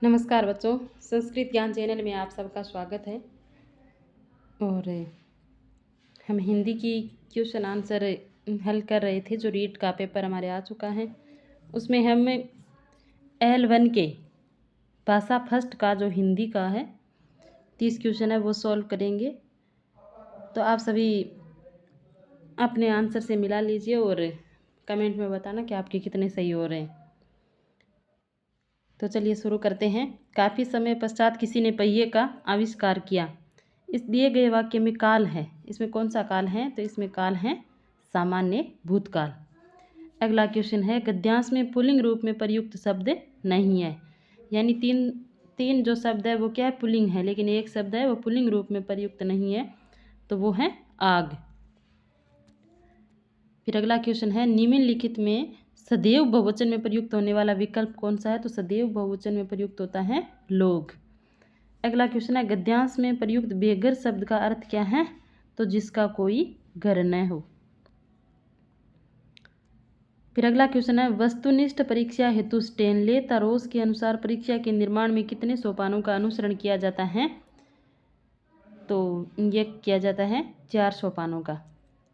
नमस्कार बच्चों, संस्कृत ज्ञान चैनल में आप सबका स्वागत है। और हम हिंदी की क्वेश्चन आंसर हल कर रहे थे। जो रीट का पेपर हमारे आ चुका है, उसमें हम L1 के भाषा फर्स्ट का जो हिंदी का है 30 क्वेश्चन है वो सॉल्व करेंगे। तो आप सभी अपने आंसर से मिला लीजिए और कमेंट में बताना कि आपके कितने सही हो रहे हैं। तो चलिए शुरू करते हैं। काफ़ी समय पश्चात किसी ने पहिए का आविष्कार किया। इस दिए गए वाक्य में काल है, इसमें कौन सा काल है? तो इसमें काल है सामान्य भूतकाल। अगला क्वेश्चन है, गद्यांश में पुल्लिंग रूप में प्रयुक्त शब्द नहीं है। यानी तीन जो शब्द है वो क्या है? पुल्लिंग है, लेकिन एक शब्द है वो पुल्लिंग रूप में प्रयुक्त नहीं है, तो वो है आग। फिर अगला क्वेश्चन है, निम्नलिखित में सदैव बहुवचन में प्रयुक्त होने वाला विकल्प कौन सा है? तो सदैव बहुवचन में प्रयुक्त होता है लोग। अगला क्वेश्चन है, गद्यांश में प्रयुक्त बेघर शब्द का अर्थ क्या है? तो जिसका कोई घर न हो। फिर अगला क्वेश्चन है, वस्तुनिष्ठ परीक्षा हेतु स्टेनले तारोस के अनुसार परीक्षा के निर्माण में कितने सोपानों का अनुसरण किया जाता है? तो ये किया जाता है 4 सोपानों का।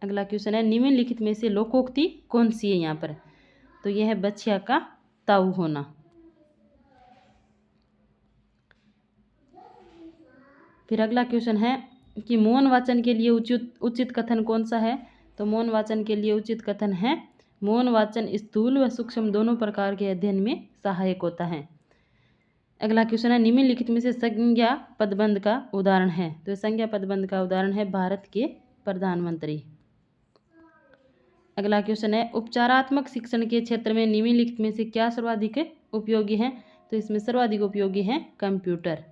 अगला क्वेश्चन है, निम्नलिखित में से लोकोक्ति कौन सी है यहाँ पर? तो यह है बछिया का ताऊ होना। फिर अगला क्वेश्चन है कि मौन वाचन के लिए उचित कथन कौन सा है? तो मौन वाचन के लिए उचित कथन है, मौन वाचन स्थूल व सूक्ष्म दोनों प्रकार के अध्ययन में सहायक होता है। अगला क्वेश्चन है, निम्नलिखित में से संज्ञा पदबंध का उदाहरण है? तो संज्ञा पदबंध का उदाहरण है भारत के प्रधानमंत्री। अगला क्वेश्चन है, उपचारात्मक शिक्षण के क्षेत्र में निम्नलिखित में से क्या सर्वाधिक उपयोगी है? तो इसमें सर्वाधिक उपयोगी है कंप्यूटर।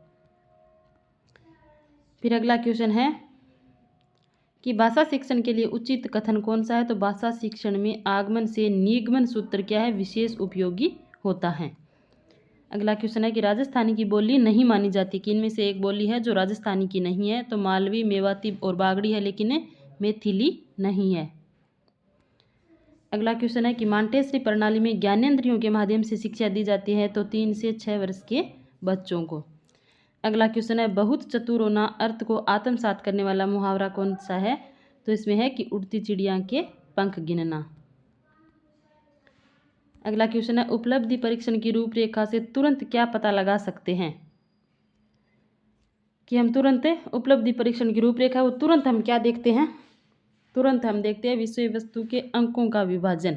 फिर अगला क्वेश्चन है कि भाषा शिक्षण के लिए उचित कथन कौन सा है? तो भाषा शिक्षण में आगमन से निगमन सूत्र क्या है? विशेष उपयोगी होता है। अगला क्वेश्चन है कि राजस्थानी की बोली नहीं मानी जाती, कि इनमें से एक बोली है जो राजस्थानी की नहीं है? तो मालवी, मेवाती और बागड़ी है, लेकिन मैथिली नहीं है। अगला क्वेश्चन है कि मांटेसरी प्रणाली में ज्ञानेंद्रियों के माध्यम से शिक्षा दी जाती है? तो 3 से 6 वर्ष के बच्चों को। अगला क्वेश्चन है, बहुत चतुर होना अर्थ को आत्मसात करने वाला मुहावरा कौन सा है? तो इसमें है कि उड़ती चिड़िया के पंख गिनना। अगला क्वेश्चन है, उपलब्धि परीक्षण की रूपरेखा से तुरंत क्या पता लगा सकते हैं? कि हम तुरंत उपलब्धि परीक्षण की रूपरेखा वो तुरंत हम क्या देखते हैं? तुरंत हम देखते हैं विषय वस्तु के अंकों का विभाजन।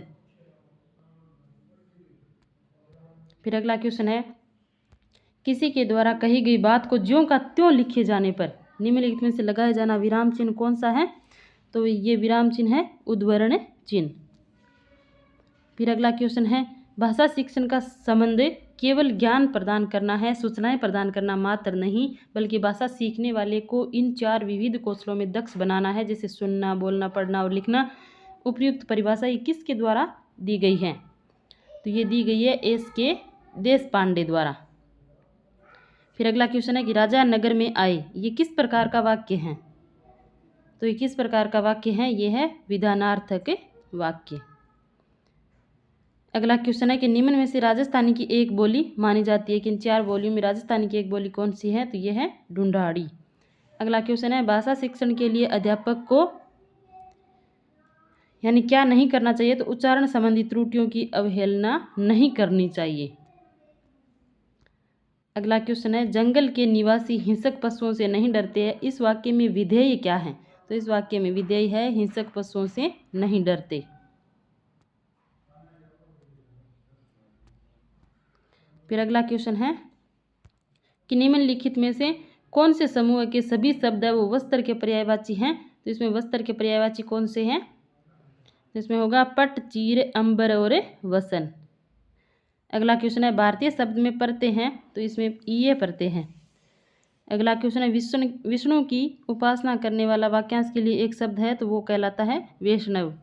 फिर अगला क्वेश्चन है, किसी के द्वारा कही गई बात को ज्यों का त्यों लिखे जाने पर निम्नलिखित में से लगाया जाना विराम चिन्ह कौन सा है? तो ये विराम चिन्ह है उद्धरण चिन्ह। फिर अगला क्वेश्चन है, भाषा शिक्षण का संबंध केवल ज्ञान प्रदान करना है, सूचनाएं प्रदान करना मात्र नहीं, बल्कि भाषा सीखने वाले को इन 4 विविध कौशलों में दक्ष बनाना है, जैसे सुनना, बोलना, पढ़ना और लिखना। उपयुक्त परिभाषा ये किसके द्वारा दी गई है? तो ये दी गई है S.K. देशपांडे द्वारा। फिर अगला क्वेश्चन है कि राजा नगर में आए, ये किस प्रकार का वाक्य है? तो ये किस प्रकार का वाक्य है? ये है विधानार्थक वाक्य। अगला क्वेश्चन है कि निम्न में से राजस्थानी की एक बोली मानी जाती है, कि इन 4 बोलियों में राजस्थानी की एक बोली कौन सी है? तो ये है ढूंढाड़ी। अगला क्वेश्चन है, भाषा शिक्षण के लिए अध्यापक को यानी क्या नहीं करना चाहिए? तो उच्चारण संबंधी त्रुटियों की अवहेलना नहीं करनी चाहिए। अगला क्वेश्चन है, जंगल के निवासी हिंसक पशुओं से नहीं डरते हैं, इस वाक्य में विधेय क्या है? तो इस वाक्य में विधेय है हिंसक पशुओं से नहीं डरते। फिर अगला क्वेश्चन है कि निम्नलिखित में से कौन से समूह के सभी शब्द है वो वस्त्र के पर्यायवाची हैं? तो इसमें वस्त्र के पर्यायवाची कौन से हैं? तो इसमें होगा पट, चीर, अंबर और वसन। अगला क्वेश्चन है, भारतीय शब्द में परते हैं? तो इसमें ये परते हैं। अगला क्वेश्चन है, विष्णु की उपासना करने वाला वाक्यांश के लिए एक शब्द है, तो वो कहलाता है वैष्णव।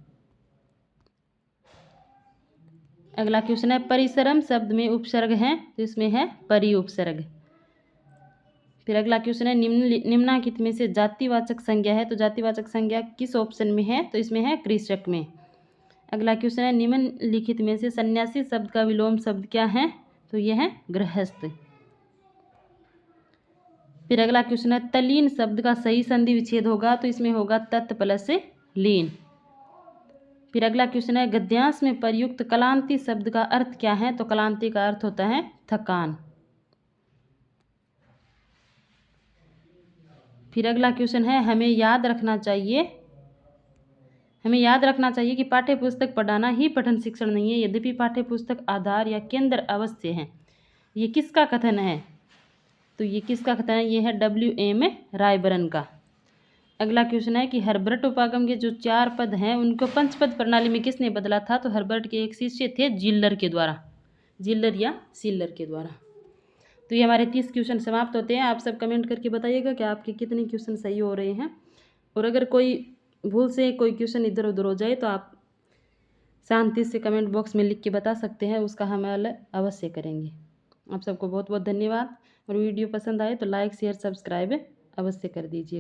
अगला क्वेश्चन है, परिसरम शब्द में उपसर्ग है? तो इसमें है परि उपसर्ग। फिर अगला क्वेश्चन है, निम्नलिखित में से जातिवाचक संज्ञा है? तो जातिवाचक संज्ञा किस ऑप्शन में है? तो इसमें है कृषक में। अगला क्वेश्चन है, निम्नलिखित में से सन्यासी शब्द का विलोम शब्द क्या है? तो यह है गृहस्थ। फिर अगला क्वेश्चन है तल्लीन शब्द का सही संधि विच्छेद होगा तो इसमें होगा तत् प्लस लीन। फिर अगला क्वेश्चन है गद्यांश में प्रयुक्त कलांती शब्द का अर्थ क्या है? तो कलांती का अर्थ होता है थकान। फिर अगला क्वेश्चन है हमें याद रखना चाहिए कि पाठ्य पुस्तक पढ़ाना ही पठन शिक्षण नहीं है, यद्यपि पाठ्य पुस्तक आधार या केंद्र अवश्य है। ये किसका कथन है? तो ये किसका कथन है? ये है WM रायबरन का। अगला क्वेश्चन है कि हर्बर्ट उपागम के जो 4 पद हैं उनको पंचपद प्रणाली में किसने बदला था? तो हर्बर्ट के एक शिष्य थे जिल्लर या सिल्लर के द्वारा। तो ये हमारे 30 क्वेश्चन समाप्त होते हैं। आप सब कमेंट करके बताइएगा कि आपके कितने क्वेश्चन सही हो रहे हैं, और अगर कोई भूल से कोई क्वेश्चन इधर उधर हो जाए तो आप शांति से कमेंट बॉक्स में लिख के बता सकते हैं, उसका हम हल अवश्य करेंगे। आप सबको बहुत बहुत धन्यवाद, और वीडियो पसंद आए तो लाइक शेयर सब्सक्राइब अवश्य कर दीजिए।